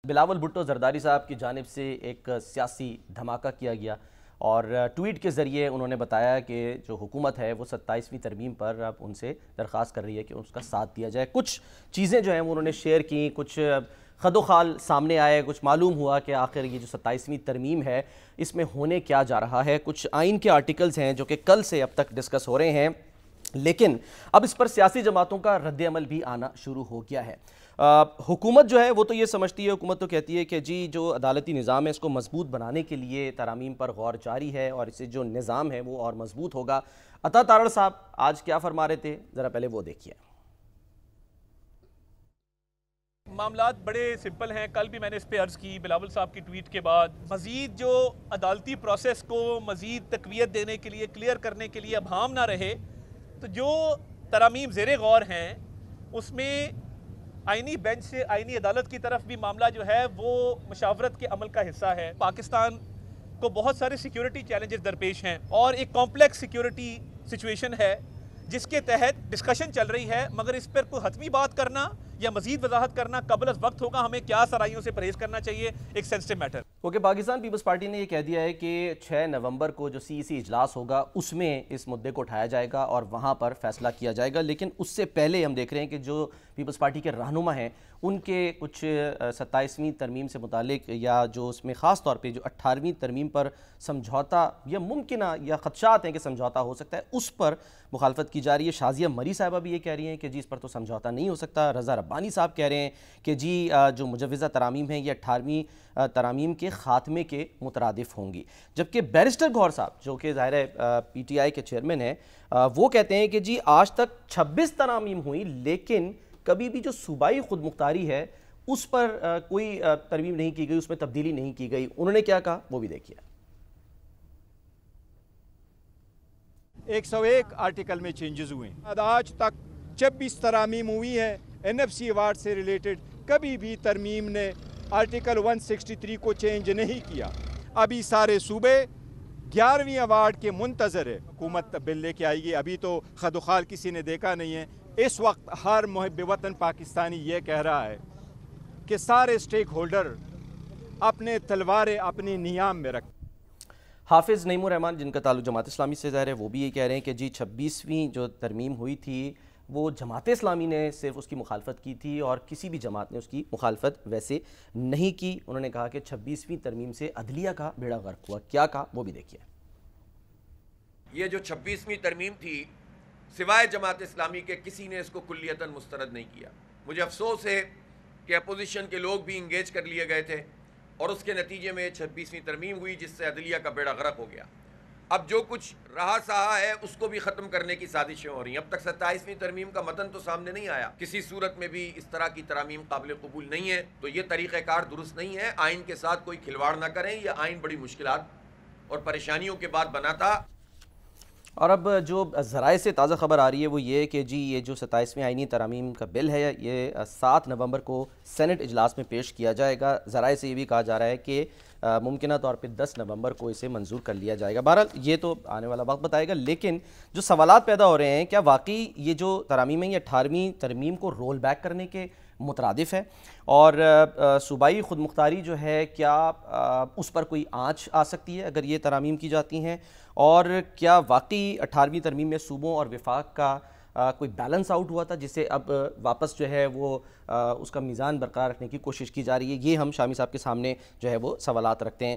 بلاول بھٹو زرداری صاحب کی جانب سے ایک سیاسی دھماکہ کیا گیا اور ٹویٹ کے ذریعے انہوں نے بتایا کہ جو حکومت ہے وہ 27ویں ترمیم پر اب ان سے درخواست کر رہی ہے کہ اس کا ساتھ دیا جائے. کچھ چیزیں جو ہیں وہ انہوں نے شیئر کی, کچھ خد و خال سامنے آئے, کچھ معلوم ہوا کہ آخر یہ جو 27ویں ترمیم ہے اس میں ہونے کیا جا رہا ہے. کچھ آئین کے آرٹیکلز ہیں جو کہ کل سے اب تک ڈسکس ہو رہے ہیں, لیکن اب اس پر سیاسی جماعتوں کا رد عمل بھی آنا شروع ہو گیا ہے. حکومت جو ہے وہ تو یہ سمجھتی ہے, حکومت تو کہتی ہے کہ جی جو عدالتی نظام ہے اس کو مضبوط بنانے کے لیے ترامیم پر غور جاری ہے اور اسے جو نظام ہے وہ اور مضبوط ہوگا. عطا تارڑ صاحب آج کیا فرما رہے تھے, ذرا پہلے وہ دیکھیے. معاملات بڑے سمپل ہیں. کل بھی میں نے اس پہ عرض کی بلاول صاحب کی ٹویٹ کے بعد, مزید جو عدالتی پروسیس کو مزید تقویت دینے کے لیے, کلیئر کرنے کے لیے ابہام نہ رہے, تو جو ترامیم زیر غور ہیں اس میں آئینی بینچ سے آئینی عدالت کی طرف بھی معاملہ جو ہے وہ مشاورت کے عمل کا حصہ ہے. پاکستان کو بہت سارے سیکیورٹی چیلنجز درپیش ہیں اور ایک کمپلیکس سیکیورٹی سچویشن ہے جس کے تحت ڈسکشن چل رہی ہے, مگر اس پر کوئی حتمی بات کرنا یا مزید وضاحت کرنا قبل از وقت ہوگا. ہمیں کیا سرائیوں سے پرہیز کرنا چاہیے, ایک sensitive matter. Okay, Pakistan Peoples Party نے یہ کہہ دیا ہے کہ 6 نومبر کو جو سی سی اجلاس ہوگا اس میں اس مدعے کو اٹھایا جائے گا اور وہاں پر فیصلہ کیا جائے گا. لیکن اس سے پہلے ہم دیکھ رہے ہیں کہ جو پیپلز پارٹی کے رہنما ہیں ان کے کچھ 27ویں ترمیم سے متعلق یا جو اس میں خاص طور پہ جو 18ویں ترمیم پر سمجھوتا یا ممکنہ یا خدشات ہیں کہ سمجھوتا ہو سکتا ہے, اس پر مخالفت کی جا رہی ہے. شازیہ مری صاحبہ بھی یہ کہہ رہی ہیں کہ جی اس پر تو سمجھوتا نہیں ہو سکتا. رضا ربانی صاحب کہہ رہے ہیں کہ جی جو مجوزہ ترامیم ہیں یہ 18ویں ترامیم کے خاتمے کے مترادف ہوں گی. جبکہ بیرسٹر گوہر صاحب جو کہ ظاہر ہے پی ٹی آئی کے چیئرمین ہیں, وہ کہتے ہیں کہ جی آج تک 26 ترامیم ہوئی لیکن کبھی بھی جو صوبائی خود مختاری ہے اس پر کوئی ترمیم نہیں کی گئی, اس میں تبدیلی نہیں کی گئی. انہوں نے کیا کہا وہ بھی دیکھیے. 101 آرٹیکل میں چینجز ہوئے ہیں. آج تک 26 ترامیم ہوئی ہیں این ایف سی ایوارڈ سے ریلیٹڈ. کبھی بھی ترمیم نے آرٹیکل 163 کو چینج نہیں کیا. ابھی سارے صوبے 11ویں ایوارڈ کے منتظر ہے. حکومت بل لے کے آئے گی, ابھی تو خد و خال کسی نے دیکھا نہیں ہے. اس وقت ہر محب وطن پاکستانی یہ کہہ رہا ہے کہ سارے سٹیک ہولڈر اپنے تلواریں اپنی نیام میں رکھیں. حافظ نعیم الرحمان جن کا تعلق جماعت اسلامی سے ظاہر ہے وہ بھی یہ کہہ رہے ہیں کہ جی 26ویں جو ترمیم ہوئی تھی وہ جماعت اسلامی نے صرف اس کی مخالفت کی تھی اور کسی بھی جماعت نے اس کی مخالفت ویسے نہیں کی. انہوں نے کہا کہ 26ویں ترمیم سے عدلیہ کا بیڑا غرق ہوا. کیا کہا وہ بھی دیکھیے. یہ جو 26ویں ترمیم تھی سوائے جماعت اسلامی کے کسی نے اس کو کلیتاً مسترد نہیں کیا. مجھے افسوس ہے کہ اپوزیشن کے لوگ بھی انگیج کر لیے گئے تھے اور اس کے نتیجے میں 26ویں ترمیم ہوئی جس سے عدلیہ کا بیڑا غرق ہو گیا. اب جو کچھ رہا سہا ہے اس کو بھی ختم کرنے کی سازشیں ہو رہی ہیں. اب تک 27ویں ترمیم کا متن تو سامنے نہیں آیا. کسی صورت میں بھی اس طرح کی ترامیم قابل قبول نہیں ہے, تو یہ طریقہ کار درست نہیں ہے. آئین کے ساتھ کوئی کھلواڑ نہ کریں, یہ آئین بڑی مشکلات اور پریشانیوں کے بعد بنا تھا. اور اب جو ذرائع سے تازہ خبر آ رہی ہے وہ یہ کہ جی یہ جو 27ویں آئینی ترامیم کا بل ہے یہ 7 نومبر کو سینٹ اجلاس میں پیش کیا جائے گا. ذرائع سے یہ بھی کہا جا رہا ہے کہ ممکنہ طور پہ 10 نومبر کو اسے منظور کر لیا جائے گا. بہرحال یہ تو آنے والا وقت بتائے گا, لیکن جو سوالات پیدا ہو رہے ہیں کیا واقعی یہ جو ترامیم ہے یہ 18ویں ترمیم کو رول بیک کرنے کے مترادف ہے, اور صوبائی خود مختاری جو ہے کیا اس پر کوئی آنچ آ سکتی ہے اگر یہ ترامیم کی جاتی ہیں, اور کیا واقعی 18ویں ترمیم میں صوبوں اور وفاق کا کوئی بیلنس آؤٹ ہوا تھا جسے اب واپس جو ہے وہ اس کا میزان برقرار رکھنے کی کوشش کی جا رہی ہے. یہ ہم شامی صاحب کے سامنے جو ہے وہ سوالات رکھتے ہیں.